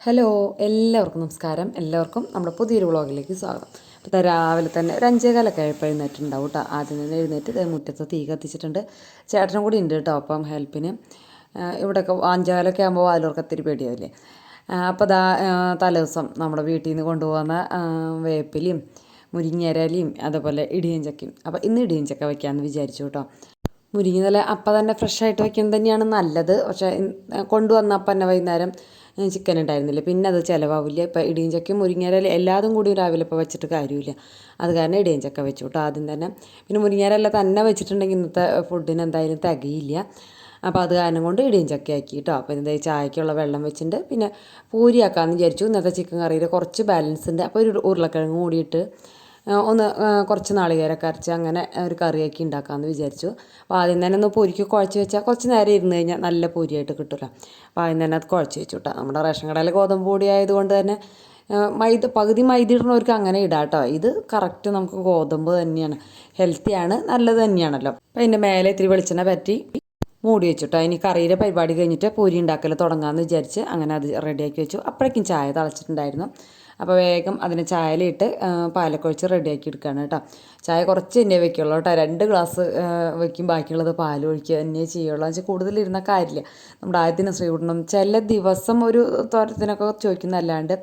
Hello, എല്ലാവർക്കും നമസ്കാരം. എല്ലാവർക്കും നമ്മുടെ പുതിയൊരു വ്ളോഗിലേക്ക് സ്വാഗതം. അപ്പോൾ രാവിലെ തന്നെ ഒരു 5:15 ആയപ്പോൾ എഴുന്നേറ്റുണ്ടാവും കേട്ടോ. ആദ്യം തന്നെ എഴുന്നേറ്റ് മുറ്റത്ത് തീ കത്തിച്ചിട്ടുണ്ട്. ചേട്ടനും കൂടി ഉണ്ട് കേട്ടോ അപ്പം ഹെൽപ്പിന്. ഇവിടെയൊക്കെ 5:15 ആകുമ്പോൾ വാതിലോർക്ക് ഒത്തിരി പേടിയാവില്ലേ. അപ്പോൾ തലേദിവസം നമ്മുടെ വീട്ടിൽ നിന്ന് കൊണ്ടുപോകുന്ന വേപ്പിലയും മുരിങ്ങയിലയും അതുപോലെ ഇടിയൻ ചക്കയും. അപ്പോൾ ഇന്ന് ഇടിയൻ ചക്ക വയ്ക്കാമെന്ന് വിചാരിച്ചു കേട്ടോ. മുരിങ്ങയില അപ്പം തന്നെ ഫ്രഷായിട്ട് വയ്ക്കുന്നത് തന്നെയാണ് നല്ലത്. പക്ഷേ കൊണ്ടുവന്നപ്പം തന്നെ വൈകുന്നേരം ചിക്കൻ ഉണ്ടായിരുന്നില്ല, പിന്നെ അത് ചിലവാവില്ല. ഇപ്പം ഇടിയൻ ചക്കയും മുരിങ്ങയില എല്ലാതും കൂടി രാവിലെ ഇപ്പോൾ വെച്ചിട്ട് കാര്യമില്ല. അത് കാരണം ഇടിയൻ ചക്ക വെച്ചു കേട്ടോ ആദ്യം തന്നെ. പിന്നെ മുരിങ്ങയില തന്നെ വെച്ചിട്ടുണ്ടെങ്കിൽ ഇന്നത്തെ ഫുഡിന് എന്തായാലും തികയില്ല. അപ്പോൾ അത് കാരണം കൊണ്ട് ഇടിയൻ ചക്ക ആക്കി കേട്ടോ. അപ്പോൾ എന്താ ചായക്കുള്ള വെള്ളം വെച്ചിട്ടുണ്ട്. പിന്നെ പൂരിയാക്കാമെന്ന് വിചാരിച്ചു. ഇന്നത്തെ ചിക്കൻ കറിയിൽ കുറച്ച് ബാലൻസ് ഉണ്ട്. അപ്പോൾ ഒരു ഉരുളക്കിഴങ്ങ് കൂടിയിട്ട് കുറച്ച് നാളികേരമൊക്കെ അരച്ച് അങ്ങനെ ഒരു കറിയാക്കി ഉണ്ടാക്കാമെന്ന് വിചാരിച്ചു. അപ്പോൾ ആദ്യം തന്നെ ഒന്ന് പൊരിക്ക് കുഴച്ച് വെച്ചാൽ കുറച്ച് നേരം ഇരുന്ന് കഴിഞ്ഞാൽ നല്ല പൊരിയായിട്ട് കിട്ടുമല്ലോ. അപ്പോൾ ആദ്യം തന്നെ അത് കുഴച്ച് വെച്ചു കേട്ടോ. നമ്മുടെ റേഷൻ കടയിൽ ഗോതമ്പ് പൊടി ആയതുകൊണ്ട് തന്നെ പകുതി മൈദ ഇടുന്നവർക്ക് അങ്ങനെ ഇടാം കേട്ടോ. ഇത് കറക്റ്റ് നമുക്ക് ഗോതമ്പ് തന്നെയാണ്, ഹെൽത്തിയാണ്, നല്ലത് തന്നെയാണല്ലോ. അപ്പോൾ അതിൻ്റെ മേലെ ഇത്തിരി വെളിച്ചെണ്ണ പറ്റി മൂടി വെച്ചിട്ടോ. ഇനി കറിയുടെ പരിപാടി കഴിഞ്ഞിട്ട് പൂരി ഉണ്ടാക്കൽ തുടങ്ങാമെന്ന് വിചാരിച്ച് അങ്ങനെ അത് റെഡിയാക്കി വെച്ചു. അപ്പോഴേക്കും ചായ തിളച്ചിട്ടുണ്ടായിരുന്നു. അപ്പോൾ വേഗം അതിന് ചായയിലിട്ട് പാലൊക്കെ ഒഴിച്ച് റെഡിയാക്കി എടുക്കുകയാണ് കേട്ടോ. ചായ കുറച്ച് തന്നെ വയ്ക്കുള്ളൂ കേട്ടോ. 2 ഗ്ലാസ് വയ്ക്കും, ബാക്കിയുള്ളത് പാൽ ഒഴിക്കുക തന്നെ ചെയ്യുള്ളൂ. എന്ന് വെച്ചാൽ കൂടുതലിരുന്ന കാര്യമില്ല. നമ്മുടെ ആദ്യത്തിന് ശ്രീകുട്ടനും ചില ദിവസം ഒരു തോരത്തിനൊക്കെ ചോദിക്കുന്നതല്ലാണ്ട്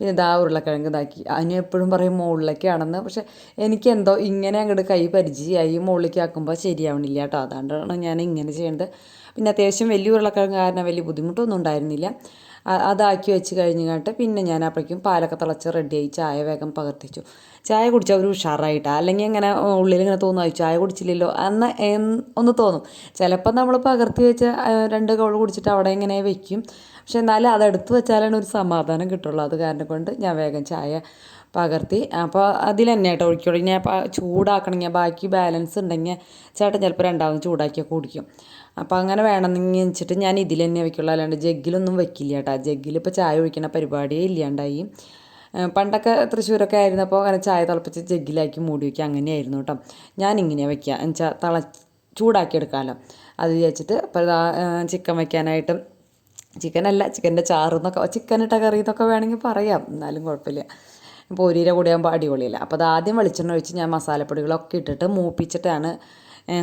പിന്നെ ഉരുളക്കിഴങ്ങ് ഇതാക്കി അതിന് എപ്പോഴും പറയും മുകളിലേക്കാണെന്ന്. പക്ഷേ എനിക്കെന്തോ ഇങ്ങനെ അങ്ങോട്ട് കൈ പരിചയമായി മുകളിലേക്ക് ആക്കുമ്പോൾ ശരിയാവണില്ല കേട്ടോ. അതുകൊണ്ടാണ് ഞാൻ ഇങ്ങനെ ചെയ്യുന്നത്. പിന്നെ അത്യാവശ്യം വലിയ ഉരുളക്കിഴങ്ങ് കാരണം വലിയ ബുദ്ധിമുട്ടൊന്നും ഉണ്ടായിരുന്നില്ല. അതാക്കി വെച്ച് കഴിഞ്ഞിട്ട് പിന്നെ ഞാൻ അപ്പോഴേക്കും പാലൊക്കെ തിളച്ച് റെഡിയായി ചായ വേഗം പകർത്തിച്ചു. ചായ കുടിച്ചാൽ ഒരു ഉഷാറായിട്ടാണ്. അല്ലെങ്കിൽ ഇങ്ങനെ ഉള്ളിൽ ഇങ്ങനെ തോന്നുമായി ചായ കുടിച്ചില്ലല്ലോ എന്ന് ഒന്ന് തോന്നും. ചിലപ്പോൾ നമ്മൾ പകർത്തി വെച്ച് 2 കവൾ കുടിച്ചിട്ട് അവിടെ ഇങ്ങനെ വെക്കും. പക്ഷെ എന്നാലും അതെടുത്ത് വെച്ചാലാണ് ഒരു സമാധാനം കിട്ടുള്ളൂ. അത് കാരണം കൊണ്ട് ഞാൻ വേഗം ചായ പകർത്തി. അപ്പോൾ അതിൽ തന്നെ കേട്ടോ ഒഴിക്കുള്ളൂ. ഞാൻ ചൂടാക്കണമെങ്കിൽ ബാക്കി ബാലൻസ് ഉണ്ടെങ്കിൽ ചേട്ടൻ ചിലപ്പോൾ രണ്ടാമത് ചൂടാക്കിയൊക്കെ കുടിക്കും. അപ്പോൾ അങ്ങനെ വേണമെന്ന് വെച്ചിട്ട് ഞാൻ ഇതിൽ തന്നെ വെക്കുള്ളൂ, അല്ലാണ്ട് ജഗ്ഗിലൊന്നും വെക്കില്ല കേട്ടോ. ജഗ്ഗിൽ ഇപ്പോൾ ചായ ഒഴിക്കണ പരിപാടിയേ ഇല്ലാണ്ടായി. പണ്ടൊക്കെ തൃശ്ശൂരൊക്കെ ആയിരുന്നപ്പോൾ അങ്ങനെ ചായ തിളപ്പിച്ച് ജഗ്ഗിലാക്കി മൂടി വയ്ക്കുക അങ്ങനെയായിരുന്നു കേട്ടോ. ഞാനിങ്ങനെയാണ് വയ്ക്കുക എന്ന് വെച്ചാൽ ചൂടാക്കി എടുക്കാമല്ലോ അത് വിചാരിച്ചിട്ട്. അപ്പോൾ ചിക്കൻ വയ്ക്കാനായിട്ട് ചിക്കനല്ല ചിക്കൻ്റെ ചാറെന്നൊക്കെ ചിക്കനിട്ട കറി എന്നൊക്കെ വേണമെങ്കിൽ പറയാം, എന്നാലും കുഴപ്പമില്ല. പൊരിയുടെ കൂടെ ആകുമ്പോൾ അടിപൊളിയല്ല. അപ്പോൾ അത് ആദ്യം വെളിച്ചെണ്ണ ഒഴിച്ച് ഞാൻ മസാലപ്പൊടികളൊക്കെ ഇട്ടിട്ട് മൂപ്പിച്ചിട്ടാണ്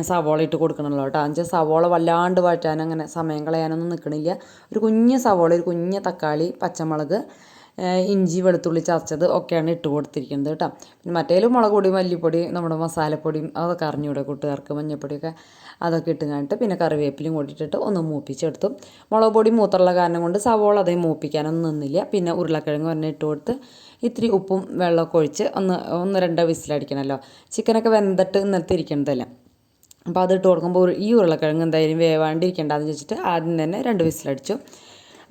സവോള ഇട്ട് കൊടുക്കണമല്ലോ കേട്ടോ. എന്ന് വെച്ചാൽ സവോള വല്ലാണ്ട് വഴറ്റാൻ അങ്ങനെ സമയം കളയാനൊന്നും നിൽക്കണില്ല. ഒരു കുഞ്ഞ് സവോള, ഒരു കുഞ്ഞ് തക്കാളി, പച്ചമുളക്, ഇഞ്ചി വെളുത്തുള്ളി ചതച്ചത് ഒക്കെയാണ് ഇട്ട് കൊടുത്തിരിക്കുന്നത് കേട്ടോ. പിന്നെ മറ്റേലും മുളക് പൊടി, മല്ലിപ്പൊടി, നമ്മുടെ മസാലപ്പൊടിയും അതൊക്കെ അറിഞ്ഞൂടെ കൂട്ടുകാർക്ക്, മഞ്ഞൾപ്പൊടിയൊക്കെ അതൊക്കെ ഇട്ട് കണ്ടിട്ട് പിന്നെ കറിവേപ്പിലയും കൂട്ടിയിട്ടിട്ട് ഒന്ന് മൂപ്പിച്ചെടുത്തു. മുളക് പൊടി മൂത്തുള്ള കാരണം കൊണ്ട് സവോള അതേ മൂപ്പിക്കാനൊന്നും നിന്നില്ല. പിന്നെ ഉരുളക്കിഴങ്ങ് തന്നെ ഇട്ട് കൊടുത്ത് ഇത്തിരി ഉപ്പും വെള്ളമൊക്കെ ഒഴിച്ച് ഒന്ന് 2 വിസിലടിക്കണമല്ലോ. ചിക്കനൊക്കെ വെന്തിട്ട് ഇന്നലത്തെ ഇരിക്കണതല്ലേ. അപ്പോൾ അത് ഇട്ട് കൊടുക്കുമ്പോൾ ഈ ഉരുളക്കിഴങ്ങ് എന്തായാലും വേവാണ്ടിരിക്കേണ്ടതെന്ന് വെച്ചിട്ട് ആദ്യം തന്നെ 2 വിസിലടിച്ചു.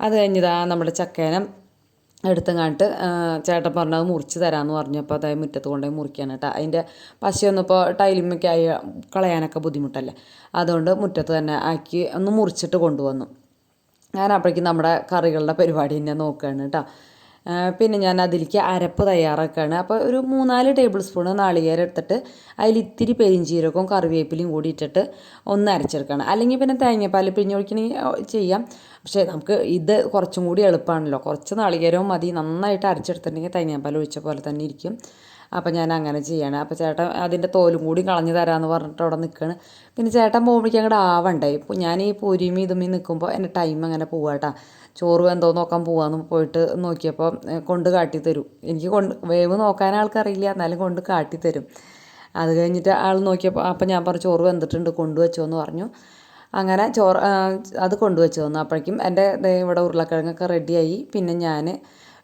അത് കഴിഞ്ഞിതാ നമ്മുടെ ചക്കേനം എടുത്തങ്ങാട്ട് ചേട്ടൻ പറഞ്ഞത് മുറിച്ച് തരാമെന്ന് പറഞ്ഞപ്പോൾ അതായത് മുറ്റത്ത് കൊണ്ടുപോയി മുറിക്കാൻ കേട്ടോ. അതിൻ്റെ പശയൊന്നും ഇപ്പോൾ ടൈലിമൊക്കെ ആയി കളയാനൊക്കെ ബുദ്ധിമുട്ടല്ലേ. അതുകൊണ്ട് മുറ്റത്ത് തന്നെ ആക്കി ഒന്ന് മുറിച്ചിട്ട് കൊണ്ടുവന്നു. ഞാൻ അപ്പോഴേക്കും നമ്മുടെ കറികളുടെ പരിപാടി തന്നെ നോക്കുകയാണ് കേട്ടോ. പിന്നെ ഞാൻ അതിലേക്ക് അരപ്പ് തയ്യാറാക്കുകയാണ്. അപ്പോൾ ഒരു 3-4 ടേബിൾ സ്പൂൺ നാളികേരം എടുത്തിട്ട് അതിൽ ഇത്തിരി പെരിഞ്ചീരകവും കറിവേപ്പിലയും കൂടി ഇട്ടിട്ട് ഒന്ന് അരച്ചെടുക്കണം. അല്ലെങ്കിൽ പിന്നെ തേങ്ങാപ്പാൽ പിഴിഞ്ഞൊഴിക്കണമെങ്കിൽ ചെയ്യാം. പക്ഷേ നമുക്ക് ഇത് കുറച്ചും കൂടി എളുപ്പമാണല്ലോ. കുറച്ച് നാളികേരവും മതി, നന്നായിട്ട് അരച്ചെടുത്തിട്ടുണ്ടെങ്കിൽ തേങ്ങാപ്പാൽ ഒഴിച്ച പോലെ തന്നെ ഇരിക്കും. അപ്പോൾ ഞാൻ അങ്ങനെ ചെയ്യണം. അപ്പോൾ ചേട്ടൻ അതിൻ്റെ തോലും കൂടി കളഞ്ഞു തരാമെന്ന് പറഞ്ഞിട്ട് അവിടെ നിൽക്കുകയാണ്. പിന്നെ ചേട്ടൻ പോകുമ്പോഴേക്കും അങ്ങോട്ട് ആവണ്ടേ. ഇപ്പോൾ ഞാൻ ഈ പൊരിമി ഇതുമ്മി നിൽക്കുമ്പോൾ എൻ്റെ ടൈം അങ്ങനെ പോവാട്ടാ. ചോറ് എന്തോ നോക്കാൻ പോവാന്ന് പോയിട്ട് നോക്കിയപ്പോൾ കൊണ്ട് കാട്ടി തരും. എനിക്ക് വേവ് നോക്കാൻ ആൾക്കറിയില്ല, എന്നാലും കൊണ്ട് കാട്ടി തരും. അത് കഴിഞ്ഞിട്ട് ആൾ നോക്കിയപ്പോൾ അപ്പം ഞാൻ പറഞ്ഞു ചോറ് വെന്തിട്ടുണ്ട് കൊണ്ടുവച്ചോ എന്ന് പറഞ്ഞു. അങ്ങനെ അത് കൊണ്ടുവച്ച് തന്നു. അപ്പോഴേക്കും എൻ്റെ ഇവിടെ ഉരുളക്കിഴങ്ങൊക്കെ റെഡിയായി. പിന്നെ ഞാൻ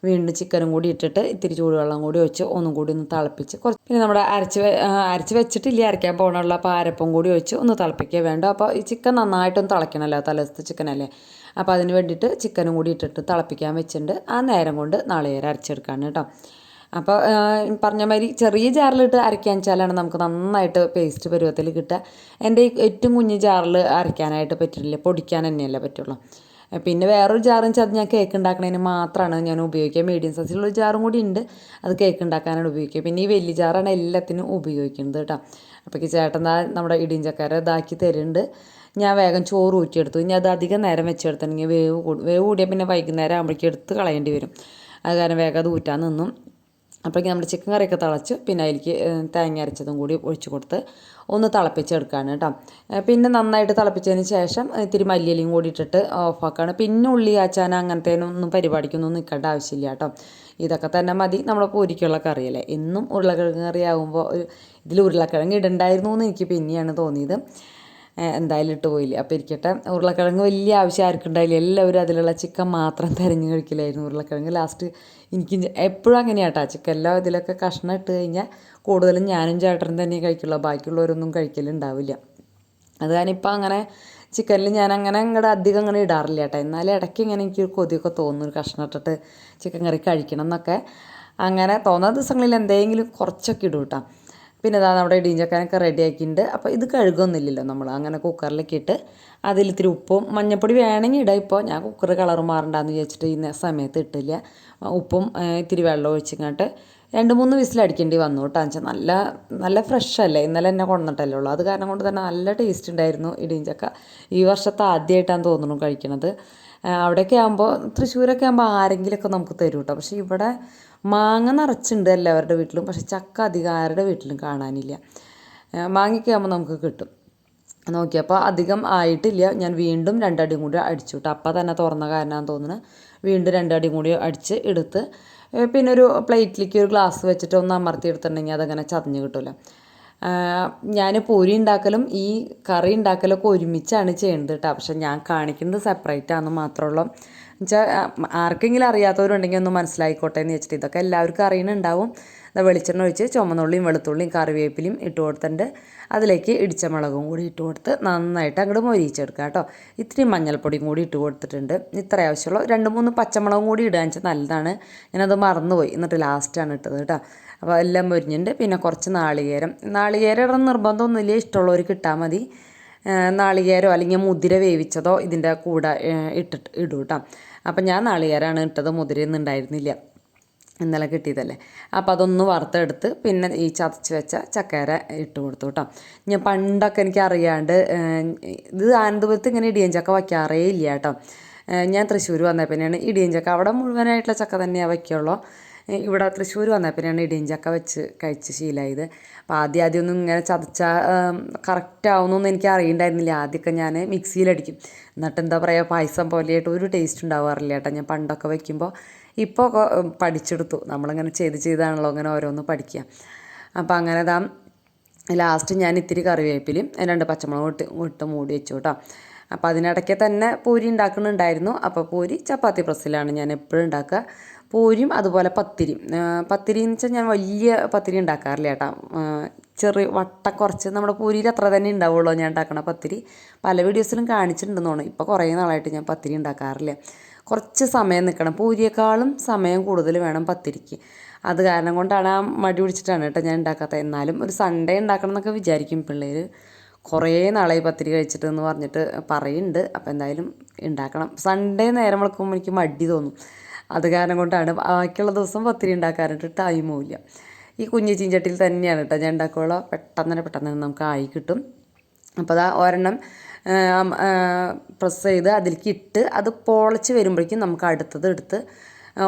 വീണ്ടും ചിക്കനും കൂടി ഇട്ടിട്ട് ഇത്തിരി ചൂടുവെള്ളം കൂടി ഒഴിച്ച് ഒന്നും കൂടി ഒന്ന് തിളപ്പിച്ച് പിന്നെ നമ്മുടെ അരച്ച് വെച്ചിട്ടില്ല, അരയ്ക്കാൻ പോകണമല്ലോ. അപ്പോൾ അരപ്പും കൂടി ഒഴിച്ച് ഒന്ന് തിളപ്പിക്കുക വേണ്ട. അപ്പോൾ ഈ ചിക്കൻ നന്നായിട്ടൊന്ന് തിളയ്ക്കണമല്ലോ, തലേദിവസത്തെ ചിക്കനല്ലേ. അപ്പോൾ അതിന് വേണ്ടിയിട്ട് ചിക്കനും കൂടി ഇട്ടിട്ട് തിളപ്പിക്കാൻ വെച്ചിട്ടുണ്ട്. ആ നേരം കൊണ്ട് നാളികേരം അരച്ചെടുക്കാണ് കേട്ടോ. അപ്പോൾ പറഞ്ഞ മാതിരി ചെറിയ ജാറിലിട്ട് അരയ്ക്കാൻ വെച്ചാലാണ് നമുക്ക് നന്നായിട്ട് പേസ്റ്റ് പരുവത്തിൽ കിട്ടുക. എൻ്റെ ഏറ്റവും കുഞ്ഞ് ജാറിൽ അരയ്ക്കാനായിട്ട് പറ്റില്ല, പൊടിക്കാൻ തന്നെയല്ലേ പറ്റുള്ളൂ. പിന്നെ വേറൊരു ജാറും വെച്ചാൽ അത് ഞാൻ കേക്ക് ഉണ്ടാക്കുന്നതിന് മാത്രമാണ് ഞാൻ ഉപയോഗിക്കുക. മീഡിയം സൈസിലുള്ള ജാറും കൂടി ഉണ്ട്, അത് കേക്ക് ഉണ്ടാക്കാനാണ് ഉപയോഗിക്കുക. പിന്നെ ഈ വലിയ ജാറാണ് എല്ലാത്തിനും ഉപയോഗിക്കുന്നത് കേട്ടോ. അപ്പോൾ ചേട്ടൻ നമ്മുടെ ഇടിയൻ ചക്കര ഇതാക്കി തരുന്നുണ്ട്. ഞാൻ വേഗം ചോറ് ഊറ്റിയെടുത്തു. ഇനി അത് അധികം നേരം വെച്ചെടുത്തിട്ടുണ്ടെങ്കിൽ വേവ് കൂടിയാൽ പിന്നെ വൈകുന്നേരം ആകുമ്പോഴേക്കും എടുത്ത് കളയേണ്ടി വരും. അത് കാരണം വേഗം അത് ഊറ്റാൻ നിന്നും. അപ്പോഴേക്കും നമ്മുടെ ചിക്കൻ കറിയൊക്കെ തിളച്ച് പിന്നെ അതിലേക്ക് തേങ്ങ അരച്ചതും കൂടി ഒഴിച്ച് കൊടുത്ത് ഒന്ന് തിളപ്പിച്ചെടുക്കുകയാണ് കേട്ടോ. പിന്നെ നന്നായിട്ട് തിളപ്പിച്ചതിന് ശേഷം ഇത്തിരി മല്ലിയിലയും കൂടി ഇട്ടിട്ട് ഓഫാക്കുകയാണ്. പിന്നെ ഉള്ളി ആച്ചാൻ അങ്ങനത്തേനൊന്നും പരിപാടിക്കൊന്നും നിൽക്കേണ്ട ആവശ്യമില്ല കേട്ടോ. ഇതൊക്കെ തന്നെ മതി നമ്മളെ പൂരിക്കുള്ള കറിയല്ലേ. എന്നും ഉരുളക്കിഴങ്ങ് കറി ആകുമ്പോൾ ഇതിൽ ഉരുളക്കിഴങ്ങ് ഇടണ്ടായിരുന്നു എന്ന് എനിക്ക് പിന്നെയാണ് തോന്നിയത്. എന്തായാലും ഇട്ട് പോയില്ല. അപ്പോൾ ഇരിക്കട്ടെ. ഉരുളക്കിഴങ്ങ് വലിയ ആവശ്യം ആർക്കും ഉണ്ടായില്ല. എല്ലാവരും അതിലുള്ള ചിക്കൻ മാത്രം തിരഞ്ഞ് കഴിക്കലായിരുന്നു. ഉരുളക്കിഴങ്ങ് ലാസ്റ്റ് എനിക്ക് എപ്പോഴും അങ്ങനെയാട്ടോ. ചിക്കനെല്ലാം ഇതിലൊക്കെ കഷ്ണം ഇട്ട് കഴിഞ്ഞാൽ കൂടുതലും ഞാനും ചേട്ടനും തന്നെ കഴിക്കുള്ളൂ. ബാക്കിയുള്ളവരൊന്നും കഴിക്കലുണ്ടാവില്ല. അത് കാരണം ഇപ്പം അങ്ങനെ ചിക്കനിൽ ഞാൻ അങ്ങനെ അങ്ങോട്ട് അധികം അങ്ങനെ ഇടാറില്ല കേട്ടോ. എന്നാലും ഇടയ്ക്ക് ഇങ്ങനെ എനിക്ക് കൊതിയൊക്കെ തോന്നും ഒരു കഷ്ണം ഇട്ടിട്ട് ചിക്കൻ കറി കഴിക്കണം എന്നൊക്കെ. അങ്ങനെ തോന്നുന്ന ദിവസങ്ങളിൽ എന്തെങ്കിലും കുറച്ചൊക്കെ ഇടും കേട്ടോ. പിന്നെ ഇതാ നമ്മുടെ ഇടിഞ്ചക്കാനൊക്കെ റെഡി ആക്കിയിട്ടുണ്ട്. അപ്പോൾ ഇത് കഴുകൊന്നുമില്ലല്ലോ നമ്മൾ. അങ്ങനെ കുക്കറിലൊക്കെ ഇട്ട് അതിലിത്തിരി ഉപ്പും മഞ്ഞൾപ്പൊടി വേണമെങ്കിൽ ഇടാം. ഇപ്പോൾ ഞാൻ കുക്കർ കളർ മാറണ്ടെന്ന് വിചാരിച്ചിട്ട് ഈ സമയത്ത് ഇട്ടില്ല. ഉപ്പും ഇത്തിരി വെള്ളം ഒഴിച്ചിങ്ങോട്ട് 2-3 വിസിലടിക്കേണ്ടി വന്നു കേട്ടോ. വെച്ചാൽ നല്ല നല്ല ഫ്രഷ് അല്ലേ, ഇന്നലെ എന്നെ കൊണ്ടുവന്നിട്ടല്ലേ ഉള്ളൂ. അത് കാരണം കൊണ്ട് തന്നെ നല്ല ടേസ്റ്റ് ഉണ്ടായിരുന്നു ഇടിഞ്ചക്ക. ഈ വർഷത്തെ ആദ്യമായിട്ടാണ് തോന്നുന്നു കഴിക്കണത്. അവിടെയൊക്കെ ആകുമ്പോൾ തൃശ്ശൂരൊക്കെ ആകുമ്പോൾ ആരെങ്കിലുമൊക്കെ നമുക്ക് തരും കേട്ടോ. പക്ഷേ ഇവിടെ മാങ്ങ നിറച്ചുണ്ട് എല്ലാവരുടെ വീട്ടിലും. പക്ഷേ ചക്ക അധികം ആരുടെ വീട്ടിലും കാണാനില്ല. മാങ്ങയൊക്കെ ആകുമ്പോൾ നമുക്ക് കിട്ടും. നോക്കിയപ്പോൾ അധികം ആയിട്ടില്ല. ഞാൻ വീണ്ടും 2 അടിയും കൂടി അടിച്ചു കേട്ടോ. അപ്പം തന്നെ തുറന്ന കാരനാന്ന് തോന്നുന്നു. വീണ്ടും 2 അടിയും കൂടി അടിച്ച് എടുത്ത് പിന്നെ ഒരു പ്ലേറ്റിലേക്ക് ഒരു ഗ്ലാസ് വെച്ചിട്ട് ഒന്ന് അമർത്തി എടുത്തിട്ടുണ്ടെങ്കിൽ അതങ്ങനെ ചതഞ്ഞ് കിട്ടുമല്ലോ. ഞാൻ പൂരി ഉണ്ടാക്കലും ഈ കറി ഉണ്ടാക്കലൊക്കെ ഒരുമിച്ചാണ് ചെയ്യുന്നത് കേട്ടോ. പക്ഷെ ഞാൻ കാണിക്കുന്നത് സെപ്പറേറ്റ് ആണെന്ന് മാത്രമുള്ളൂ. എന്നുവെച്ചാൽ ആർക്കെങ്കിലും അറിയാത്തവരുണ്ടെങ്കിൽ ഒന്ന് മനസ്സിലായിക്കോട്ടെ എന്ന് വെച്ചിട്ട്. ഇതൊക്കെ എല്ലാവർക്കും അറിയുന്നുണ്ടാവും. വെളിച്ചെണ്ണ ഒഴിച്ച് ചുമന്നുള്ളിയും വെളുത്തുള്ളിയും കറിവേപ്പിലയും ഇട്ട് കൊടുത്തിട്ട് അതിലേക്ക് ഇടിച്ച മുളകും കൂടി ഇട്ട് കൊടുത്ത് നന്നായിട്ട് അങ്ങോട്ട് മൊരിയിച്ചെടുക്കുക കേട്ടോ. ഇത്തിരി മഞ്ഞൾപ്പൊടിയും കൂടി ഇട്ട് കൊടുത്തിട്ടുണ്ട്. ഇത്ര ആവശ്യമുള്ള 2-3 പച്ചമുളകും കൂടി ഇടുക വെച്ചാൽ നല്ലതാണ്. ഞാനത് മറന്നുപോയി, എന്നിട്ട് ലാസ്റ്റാണ് ഇട്ടത് കേട്ടോ. അപ്പോൾ എല്ലാം മൊരിഞ്ഞിട്ടുണ്ട്. പിന്നെ കുറച്ച് നാളികേരം ഇടാൻ നിർബന്ധമൊന്നുമില്ല, ഇഷ്ടമുള്ളവർക്ക് ഇട്ടാൽ മതി. നാളികേരോ അല്ലെങ്കിൽ മുതിര വേവിച്ചതോ ഇതിൻ്റെ കൂടെ ഇടും കേട്ടോ. അപ്പം ഞാൻ നാളികേരമാണ് ഇട്ടത്, മുതിരയൊന്നും ഉണ്ടായിരുന്നില്ല, ഇന്നലെ കിട്ടിയതല്ലേ. അപ്പോൾ അതൊന്ന് വറുത്തെടുത്ത് പിന്നെ ഈ ചതച്ച് വെച്ച ചക്കര ഇട്ട് കൊടുത്തു കേട്ടോ. ഞാൻ പണ്ടൊക്കെ എനിക്ക് അറിയാണ്ട് ഇത് ആനന്ദപുരത്ത് ഇങ്ങനെ ഇടിയഞ്ചക്ക വയ്ക്കാറേ ഇല്ല കേട്ടോ. ഞാൻ തൃശ്ശൂർ വന്നപ്പോൾ പിന്നെയാണ് ഇടിയഞ്ചക്ക, അവിടെ മുഴുവനായിട്ടുള്ള ചക്ക തന്നെയാണ് വയ്ക്കുള്ളൂ. ഇവിടെ തൃശ്ശൂർ വന്നപ്പോൾ പിന്നെയാണ് ഇടിയഞ്ചക്ക വെച്ച് കഴിച്ച് ശീലമായത്. അപ്പോൾ ആദ്യമൊന്നും ഇങ്ങനെ ചതച്ചാൽ കറക്റ്റ് ആവുമെന്നൊന്നും എനിക്ക് അറിയണ്ടായിരുന്നില്ല. ആദ്യമൊക്കെ ഞാൻ മിക്സിയിലടിക്കും. എന്നിട്ട് എന്താ പറയുക, പായസം പോലെയായിട്ട് ഒരു ടേസ്റ്റ് ഉണ്ടാവാറില്ല കേട്ടോ ഞാൻ പണ്ടൊക്കെ വയ്ക്കുമ്പോൾ. ഇപ്പോൾ പഠിച്ചെടുത്തു. നമ്മളിങ്ങനെ ചെയ്താണല്ലോ അങ്ങനെ ഓരോന്ന് പഠിക്കുക. അപ്പോൾ അങ്ങനെ ലാസ്റ്റ് ഞാൻ ഇത്തിരി കറിവേപ്പിലും 2 പച്ചമുളകും ഇട്ട് മൂടി വെച്ചു കേട്ടോ. അപ്പോൾ അതിനിടയ്ക്ക് തന്നെ പൂരി ഉണ്ടാക്കുന്നുണ്ടായിരുന്നു. അപ്പോൾ പൂരി ചപ്പാത്തി പ്രസ്സിലാണ് ഞാൻ എപ്പോഴും ഉണ്ടാക്കുക. പൂരിയും അതുപോലെ പത്തിരിയും എന്ന് വെച്ചാൽ ഞാൻ വലിയ പത്തിരി ഉണ്ടാക്കാറില്ല കേട്ടോ. ചെറിയ വട്ടം കുറച്ച് നമ്മുടെ പൂരിയിൽ അത്ര തന്നെ ഉണ്ടാവുള്ളൂ ഞാൻ ഉണ്ടാക്കണ പത്തിരി. പല വീഡിയോസിലും കാണിച്ചിട്ടുണ്ടെന്ന് തോന്നുന്നു. ഇപ്പോൾ കുറേ നാളായിട്ട് ഞാൻ പത്തിരി ഉണ്ടാക്കാറില്ല. കുറച്ച് സമയം നിൽക്കണം. പൂരിയേക്കാളും സമയം കൂടുതൽ വേണം പത്തിരിക്ക്. അത് കാരണം കൊണ്ടാണ് ആ മടി പിടിച്ചിട്ടാണ് കേട്ടോ ഞാൻ ഉണ്ടാക്കാത്തത്. എന്നാലും ഒരു സൺഡേ ഉണ്ടാക്കണം എന്നൊക്കെ വിചാരിക്കും. പിള്ളേർ കുറേ നാളായി പത്തിരി കഴിച്ചിട്ട് എന്ന് പറഞ്ഞിട്ട് പറയുന്നുണ്ട്. അപ്പോൾ എന്തായാലും ഉണ്ടാക്കണം. സൺഡേ നേരം വിളക്കുമ്പോൾ എനിക്ക് മടി തോന്നും. അത് കാരണം കൊണ്ടാണ്. ബാക്കിയുള്ള ദിവസം പത്തിരി ഉണ്ടാക്കാനായിട്ട് ടൈമും ഇല്ല. ഈ കുഞ്ഞു ചീഞ്ചട്ടിയിൽ തന്നെയാണ് കേട്ടോ ഞാൻ ഉണ്ടാക്കുകയുള്ളൂ. പെട്ടെന്ന് നമുക്ക് ആയി കിട്ടും. അപ്പോൾ ഒരെണ്ണം പ്രസ് ചെയ്ത് അതിലേക്ക് ഇട്ട് അത് പൊളച്ച് വരുമ്പോഴേക്കും നമുക്ക് അടുത്തത് എടുത്ത്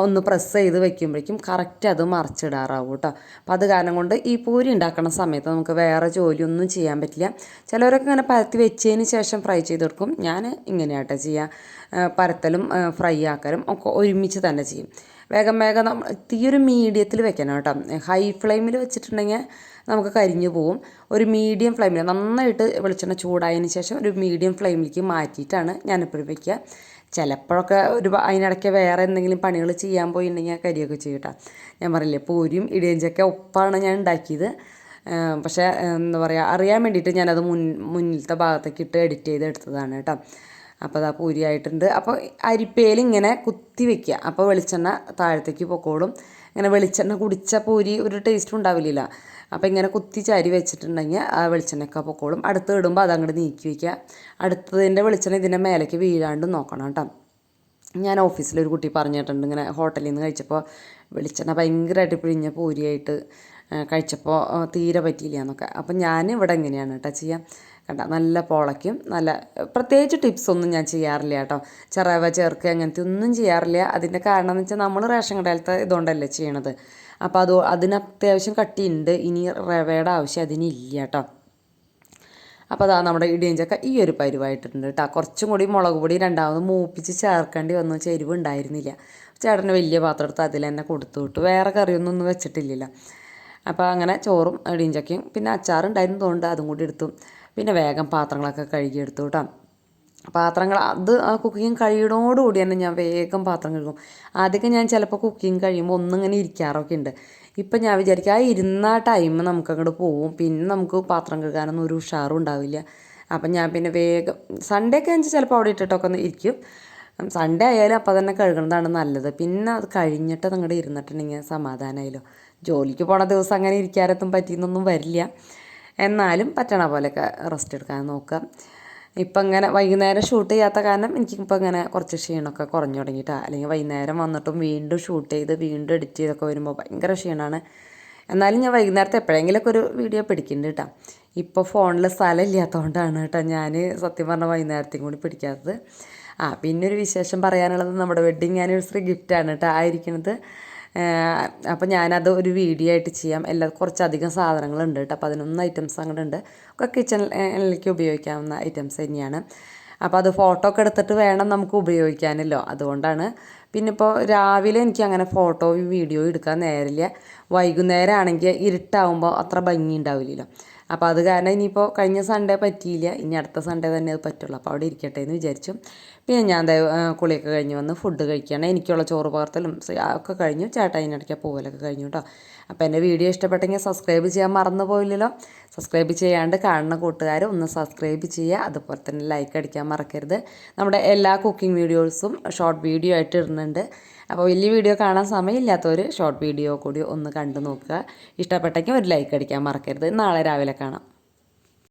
ഒന്ന് പ്രസ് ചെയ്ത് വെക്കുമ്പോഴേക്കും കറക്റ്റ് അത് മറിച്ചിടാറാവും കേട്ടോ. അപ്പം അത് കാരണം കൊണ്ട് ഈ പൂരി ഉണ്ടാക്കുന്ന സമയത്ത് നമുക്ക് വേറെ ജോലിയൊന്നും ചെയ്യാൻ പറ്റില്ല. ചിലവരൊക്കെ ഇങ്ങനെ പരത്തി വെച്ചതിന് ശേഷം ഫ്രൈ ചെയ്തെടുക്കും. ഞാൻ ഇങ്ങനെയാട്ടോ ചെയ്യുക. പരത്തലും ഫ്രൈ ആക്കലും ഒക്കെ ഒരുമിച്ച് തന്നെ ചെയ്യും. വേഗം നമ്മൾ തീയൊരു മീഡിയത്തിൽ വെക്കണം കേട്ടോ. ഹൈ ഫ്ലെയിമിൽ വെച്ചിട്ടുണ്ടെങ്കിൽ നമുക്ക് കരിഞ്ഞു പോവും. ഒരു മീഡിയം ഫ്ലെയിമിൽ നന്നായിട്ട് വെളിച്ചെണ്ണ ചൂടായതിന് ശേഷം ഒരു മീഡിയം ഫ്ലെയിമിലേക്ക് മാറ്റിയിട്ടാണ് ഞാനെപ്പോഴും വയ്ക്കുക. ചിലപ്പോഴൊക്കെ അതിനിടയ്ക്ക് വേറെ എന്തെങ്കിലും പണികൾ ചെയ്യാൻ പോയിട്ടുണ്ടെങ്കിൽ കരിയൊക്കെ ചെയ്യും കേട്ടോ. ഞാൻ പറയില്ലേ, പൂരിയും ഇടിയഞ്ചൊക്കെ ഒപ്പാണ് ഞാൻ ഉണ്ടാക്കിയത്. പക്ഷേ എന്താ പറയുക, അറിയാൻ വേണ്ടിയിട്ട് ഞാനത് മുന്നിലത്തെ ഭാഗത്തേക്ക് ഇട്ട് എഡിറ്റ് ചെയ്ത് എടുത്തതാണ് കേട്ടോ. അപ്പോൾ അതാ പൂരി ആയിട്ടുണ്ട്. അപ്പോൾ അരിപ്പയിൽ ഇങ്ങനെ കുത്തി വെക്കുക. അപ്പോൾ വെളിച്ചെണ്ണ താഴത്തേക്ക് പൊക്കോളും. ഇങ്ങനെ വെളിച്ചെണ്ണ കുടിച്ച പൂരി ഒരു ടേസ്റ്റും ഉണ്ടാവില്ല. അപ്പോൾ ഇങ്ങനെ കുത്തി ചരി വെച്ചിട്ടുണ്ടെങ്കിൽ ആ വെളിച്ചെണ്ണയൊക്കെ പൊക്കോളും. അടുത്ത് ഇടുമ്പോൾ അതങ്ങോട്ട് നീക്കി വയ്ക്കുക. അടുത്തതിൻ്റെ വെളിച്ചെണ്ണ ഇതിൻ്റെ മേലേക്ക് വീഴാണ്ട് നോക്കണം കേട്ടോ. ഞാൻ ഓഫീസിലൊരു കുട്ടി പറഞ്ഞു കേട്ടിട്ടുണ്ട്, ഇങ്ങനെ ഹോട്ടലിൽ നിന്ന് കഴിച്ചപ്പോൾ വെളിച്ചെണ്ണ ഭയങ്കരമായിട്ട് പിഴിഞ്ഞ പൂരിയായിട്ട് കഴിച്ചപ്പോൾ തീരെ പറ്റിയില്ല എന്നൊക്കെ. അപ്പം ഞാൻ ഇവിടെ എങ്ങനെയാണ് കേട്ടോ ചെയ്യുക, കണ്ട നല്ല പൊളയ്ക്കും. നല്ല പ്രത്യേകിച്ച് ടിപ്സൊന്നും ഞാൻ ചെയ്യാറില്ല കേട്ടോ. റവ ചേർക്കുക അങ്ങനത്തെ ഒന്നും ചെയ്യാറില്ല. അതിൻ്റെ കാരണം എന്ന് വെച്ചാൽ നമ്മൾ റേഷൻ കടയിലത്തെ ഇതുകൊണ്ടല്ലേ ചെയ്യണത്. അപ്പോൾ അതിന് അത്യാവശ്യം കട്ടിയുണ്ട്. ഇനി റവയുടെ ആവശ്യം അതിനില്ല കേട്ടോ. അപ്പോൾ അതാ നമ്മുടെ ഇടിയഞ്ചക്ക ഈ ഒരു പരുവായിട്ടുണ്ട് കേട്ടോ. കുറച്ചും കൂടി മുളക് പൊടി രണ്ടാമത് മൂപ്പിച്ച് ചേർക്കേണ്ടി വന്നു. എരിവ് ഉണ്ടായിരുന്നില്ല. ചേട്ടന് വലിയ പാത്രം എടുത്ത് അതിൽ തന്നെ കൊടുത്തു വിട്ടു. വേറെ കറിയൊന്നും വെച്ചിട്ടില്ല. അപ്പോൾ അങ്ങനെ ചോറും ഇടിയഞ്ചക്കയും പിന്നെ അച്ചാറുണ്ടായിരുന്നു തോന്നുന്നുണ്ട്, അതും കൂടി എടുത്തു. പിന്നെ വേഗം പാത്രങ്ങളൊക്കെ കഴുകിയെടുത്തു കേട്ടോ. പാത്രങ്ങൾ ആ കുക്കിങ് കഴിയണോടുകൂടി തന്നെ ഞാൻ വേഗം പാത്രം കഴുകും. ആദ്യമൊക്കെ ഞാൻ ചിലപ്പോൾ കുക്കിങ് കഴിയുമ്പോൾ ഒന്നിങ്ങനെ ഇരിക്കാറൊക്കെ ഉണ്ട്. ഇപ്പം ഞാൻ വിചാരിക്കുക ആ ഇരുന്ന ടൈം നമുക്കങ്ങോട്ട് പോവും. പിന്നെ നമുക്ക് പാത്രം കഴുകാനൊന്നും ഒരു ഉഷാറും ഉണ്ടാവില്ല. അപ്പം ഞാൻ പിന്നെ വേഗം സൺഡേ ഒക്കെ വെച്ചാൽ ചിലപ്പോൾ അവിടെ ഇട്ടിട്ടൊക്കെ ഒന്ന് ഇരിക്കും. സൺഡേ ആയാലും അപ്പം തന്നെ കഴുകുന്നതാണ് നല്ലത്. പിന്നെ അത് കഴിഞ്ഞിട്ട് അങ്ങോട്ട് ഇരുന്നിട്ടുണ്ടെങ്കിൽ സമാധാനമായല്ലോ. ജോലിക്ക് പോണ ദിവസം അങ്ങനെ ഇരിക്കാനൊന്നും പറ്റിയെന്നൊന്നും വരില്ല. എന്നാലും പറ്റണ പോലെയൊക്കെ റെസ്റ്റ് എടുക്കാൻ നോക്കുക. ഇപ്പം ഇങ്ങനെ വൈകുന്നേരം ഷൂട്ട് ചെയ്യാത്ത കാരണം എനിക്കിപ്പോൾ ഇങ്ങനെ കുറച്ച് ക്ഷീണമൊക്കെ കുറഞ്ഞു തുടങ്ങിയിട്ടാണ്. അല്ലെങ്കിൽ വൈകുന്നേരം വന്നിട്ടും വീണ്ടും ഷൂട്ട് ചെയ്ത് വീണ്ടും എഡിറ്റ് ചെയ്തൊക്കെ വരുമ്പോൾ ഭയങ്കര ക്ഷീണമാണ്. എന്നാലും ഞാൻ വൈകുന്നേരത്തെ എപ്പോഴെങ്കിലുമൊക്കെ ഒരു വീഡിയോ പിടിക്കുന്നുണ്ട് കേട്ടോ. ഇപ്പോൾ ഫോണിൽ സ്ഥലം ഇല്ലാത്തതുകൊണ്ടാണ് കേട്ടോ ഞാൻ സത്യം പറഞ്ഞാൽ വൈകുന്നേരത്തെയും കൂടി പിടിക്കാത്തത്. പിന്നെ ഒരു വിശേഷം പറയാനുള്ളത് നമ്മുടെ വെഡ്ഡിങ് ആനിവേഴ്സറി ഗിഫ്റ്റാണ് കേട്ടോ ആയിരിക്കുന്നത്. അപ്പോൾ ഞാനത് ഒരു വീഡിയോ ആയിട്ട് ചെയ്യാം. കുറച്ചധികം സാധനങ്ങളുണ്ട് കേട്ടോ. 11 ഐറ്റംസ് അങ്ങോട്ട് ഉണ്ട്. ഒക്കെ കിച്ചണിലേക്ക് ഉപയോഗിക്കാവുന്ന ഐറ്റംസ് തന്നെയാണ്. അപ്പോൾ അത് ഫോട്ടോ ഒക്കെ എടുത്തിട്ട് വേണം നമുക്ക് ഉപയോഗിക്കാനല്ലോ. അതുകൊണ്ടാണ്. പിന്നെ ഇപ്പോൾ രാവിലെ എനിക്ക് അങ്ങനെ ഫോട്ടോയും വീഡിയോയും എടുക്കാൻ നേരില്ല. വൈകുന്നേരം ആണെങ്കിൽ ഇരുട്ടാവുമ്പോൾ അത്ര ഭംഗി ഉണ്ടാവില്ലല്ലോ. അപ്പോൾ അത് കാരണം ഇനിയിപ്പോൾ കഴിഞ്ഞ സൺഡേ പറ്റിയില്ല. ഇനി അടുത്ത സൺഡേ തന്നെ അത് പറ്റുള്ളൂ. അപ്പോൾ അവിടെ ഇരിക്കട്ടെ എന്ന് വിചാരിച്ചു. പിന്നെ ഞാൻ കുളിയൊക്കെ കഴിഞ്ഞ് വന്ന് ഫുഡ് കഴിക്കുകയാണ്. എനിക്കുള്ള ചോറ് പകർത്തലും ഒക്കെ കഴിഞ്ഞു. ചേട്ടാ അതിനിടയ്ക്ക് പോകലൊക്കെ കഴിഞ്ഞു കേട്ടോ. അപ്പോൾ എൻ്റെ വീഡിയോ ഇഷ്ടപ്പെട്ടെങ്കിൽ സബ്സ്ക്രൈബ് ചെയ്യാൻ മറന്നു പോയില്ലല്ലോ. സബ്സ്ക്രൈബ് ചെയ്യാണ്ട് കാണുന്ന കൂട്ടുകാർ ഒന്ന് സബ്സ്ക്രൈബ് ചെയ്യുക. അതുപോലെ തന്നെ ലൈക്ക് അടിക്കാൻ മറക്കരുത്. നമ്മുടെ എല്ലാ കുക്കിംഗ് വീഡിയോസും ഷോർട്ട് വീഡിയോ ആയിട്ട് ഇടുന്നുണ്ട്. അപ്പോൾ വലിയ വീഡിയോ കാണാൻ സമയമില്ലാത്തവർ ഷോർട്ട് വീഡിയോ കൂടി ഒന്ന് കണ്ടു നോക്കുക. ഇഷ്ടപ്പെട്ടെങ്കിൽ ഒരു ലൈക്ക് അടിക്കാൻ മറക്കരുത്. നാളെ രാവിലെ കാണാം.